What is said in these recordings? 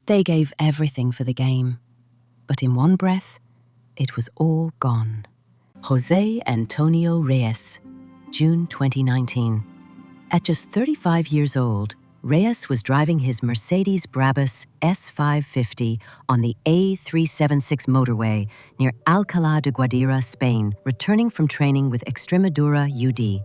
They gave everything for the game, but in one breath, it was all gone. Jose Antonio Reyes, June 2019. At just 35 years old, Reyes was driving his Mercedes Brabus S550 on the A376 motorway near Alcalá de Guadira, Spain, returning from training with Extremadura UD.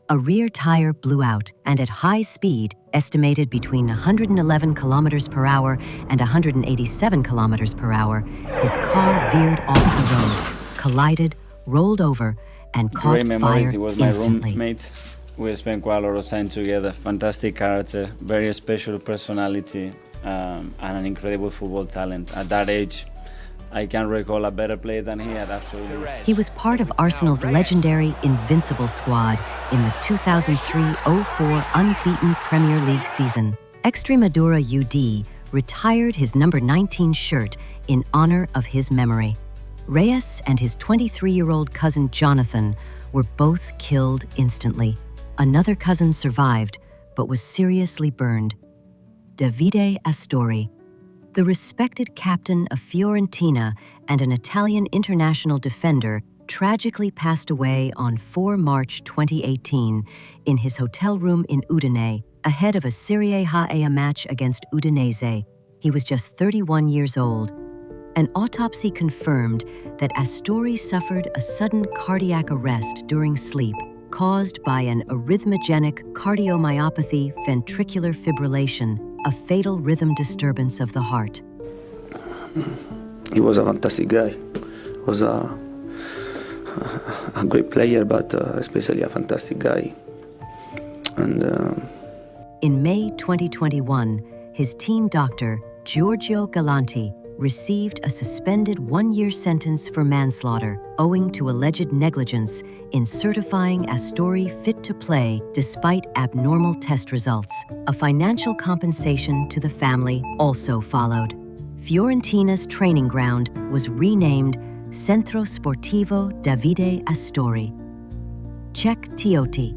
A rear tire blew out, and at high speed, estimated between 111 kilometers per hour and 187 kilometers per hour, his car veered off the road, collided, rolled over, and caught Great memories. fire He was my instantly. roommate. We spent quite a lot of time together. Fantastic character, very special personality, and an incredible football talent. At that age, I can't recall a better player than he had, absolutely. He was part of Arsenal's legendary Invincible squad in the 2003-04 unbeaten Premier League season. Extremadura UD retired his number 19 shirt in honor of his memory. Reyes and his 23-year-old cousin Jonathan were both killed instantly. Another cousin survived, but was seriously burned. Davide Astori, the respected captain of Fiorentina and an Italian international defender, tragically passed away on 4 March 2018 in his hotel room in Udine, ahead of a Serie A match against Udinese. He was just 31 years old. An autopsy confirmed that Astori suffered a sudden cardiac arrest during sleep, caused by an arrhythmogenic cardiomyopathy ventricular fibrillation, a fatal rhythm disturbance of the heart. He was a fantastic guy. He was a great player, but especially a fantastic guy. And in May 2021, his team doctor, Giorgio Galanti, received a suspended 1-year sentence for manslaughter owing to alleged negligence in certifying Astori fit to play despite abnormal test results. A financial compensation to the family also followed. Fiorentina's training ground was renamed Centro Sportivo Davide Astori. Check Tiote.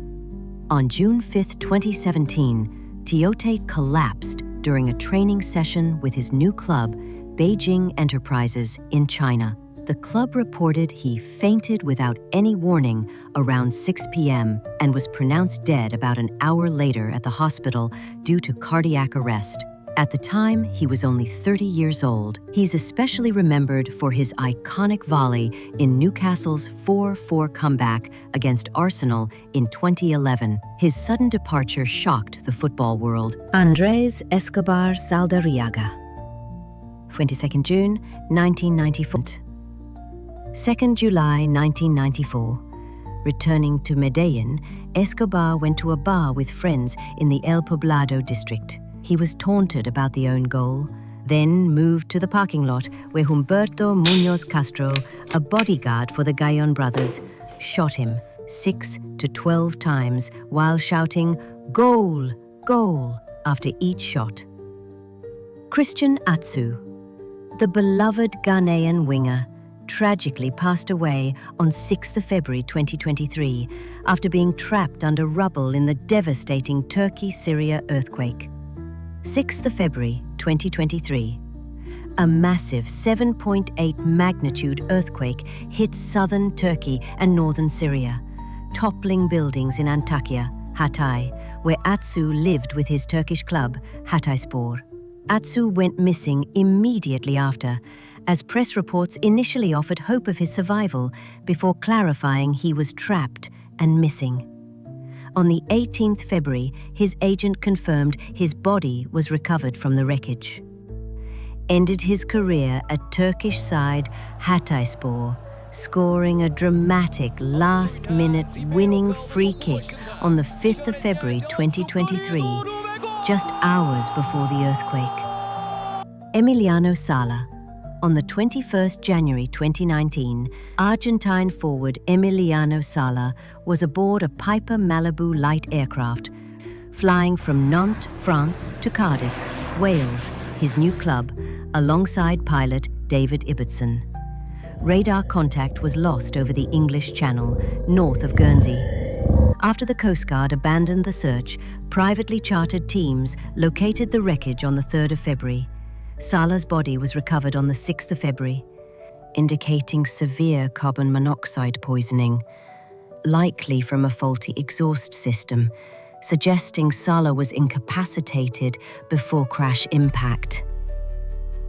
On June 5, 2017, Tiote collapsed during a training session with his new club, Beijing Enterprises, in China. The club reported he fainted without any warning around 6 p.m. and was pronounced dead about an hour later at the hospital due to cardiac arrest. At the time, he was only 30 years old. He's especially remembered for his iconic volley in Newcastle's 4-4 comeback against Arsenal in 2011. His sudden departure shocked the football world. Andrés Escobar Saldarriaga. 22nd June, 1994. 2nd July, 1994. Returning to Medellin, Escobar went to a bar with friends in the El Poblado district. He was taunted about the own goal, then moved to the parking lot where Humberto Muñoz Castro, a bodyguard for the Gayon brothers, shot him 6 to 12 times while shouting, "Goal! Goal!" after each shot. Christian Atsu, the beloved Ghanaian winger, tragically passed away on 6th February 2023 after being trapped under rubble in the devastating Turkey-Syria earthquake. 6th February 2023. A massive 7.8 magnitude earthquake hit southern Turkey and northern Syria, toppling buildings in Antakya, Hatay, where Atsu lived with his Turkish club, Hatayspor. Atsu went missing immediately after, as press reports initially offered hope of his survival before clarifying he was trapped and missing. On the 18th February, his agent confirmed his body was recovered from the wreckage. Ended his career at Turkish side Hatayspor, scoring a dramatic last-minute winning free kick on the 5th of February 2023, just hours before the earthquake. Emiliano Sala. On the 21st January 2019, Argentine forward Emiliano Sala was aboard a Piper Malibu light aircraft, flying from Nantes, France to Cardiff, Wales, his new club, alongside pilot David Ibbotson. Radar contact was lost over the English Channel, north of Guernsey. After the Coast Guard abandoned the search, privately chartered teams located the wreckage on the 3rd of February. Salah's body was recovered on the 6th of February, indicating severe carbon monoxide poisoning, likely from a faulty exhaust system, suggesting Salah was incapacitated before crash impact.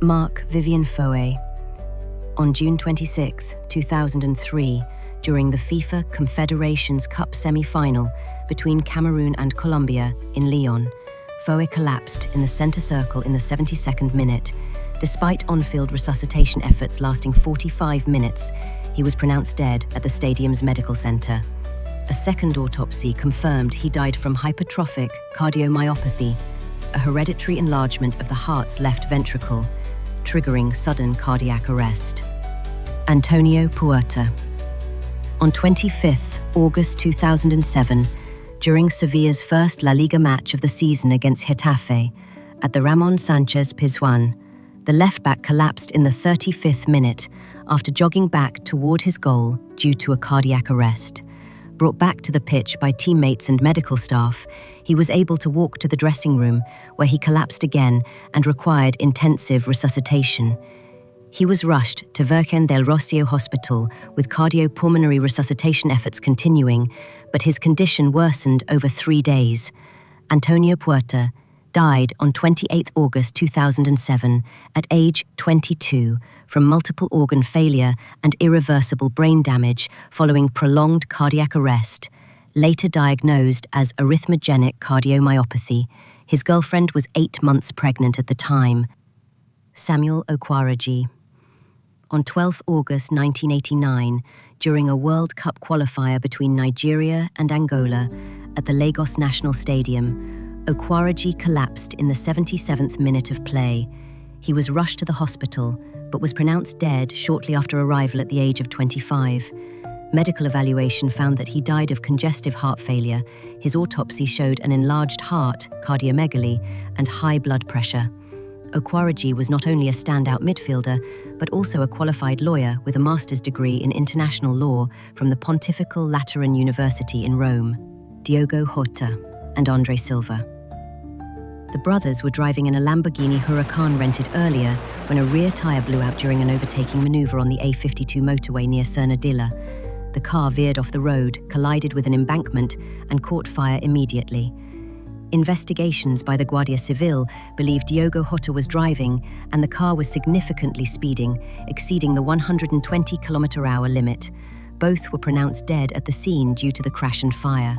Mark Vivian Foe. On June 26, 2003, during the FIFA Confederations Cup semi-final between Cameroon and Colombia in Lyon, Foe collapsed in the center circle in the 72nd minute. Despite on-field resuscitation efforts lasting 45 minutes, he was pronounced dead at the stadium's medical center. A second autopsy confirmed he died from hypertrophic cardiomyopathy, a hereditary enlargement of the heart's left ventricle, triggering sudden cardiac arrest. Antonio Puerta. On 25th August 2007, during Sevilla's first La Liga match of the season against Getafe, at the Ramon Sanchez Pizjuan, the left-back collapsed in the 35th minute after jogging back toward his goal due to a cardiac arrest. Brought back to the pitch by teammates and medical staff, he was able to walk to the dressing room, where he collapsed again and required intensive resuscitation. He was rushed to Virgen del Rocío Hospital with cardiopulmonary resuscitation efforts continuing, but his condition worsened over 3 days. Antonio Puerta died on 28 August 2007 at age 22 from multiple organ failure and irreversible brain damage following prolonged cardiac arrest, later diagnosed as arrhythmogenic cardiomyopathy. His girlfriend was 8 months pregnant at the time. Samuel Okwaragi. On 12 August 1989, during a World Cup qualifier between Nigeria and Angola at the Lagos National Stadium, Okwaragi collapsed in the 77th minute of play. He was rushed to the hospital, but was pronounced dead shortly after arrival at the age of 25. Medical evaluation found that he died of congestive heart failure. His autopsy showed an enlarged heart, cardiomegaly, and high blood pressure. Okwaragi was not only a standout midfielder, but also a qualified lawyer with a master's degree in international law from the Pontifical Lateran University in Rome. Diogo Jota and Andre Silva. The brothers were driving in a Lamborghini Huracan rented earlier when a rear tire blew out during an overtaking maneuver on the A52 motorway near Cernadilla. The car veered off the road, collided with an embankment, and caught fire immediately. Investigations by the Guardia Civil believe Diogo Jota was driving and the car was significantly speeding, exceeding the 120 km/h limit. Both were pronounced dead at the scene due to the crash and fire.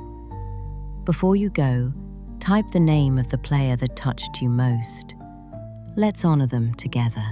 Before you go, type the name of the player that touched you most. Let's honor them together.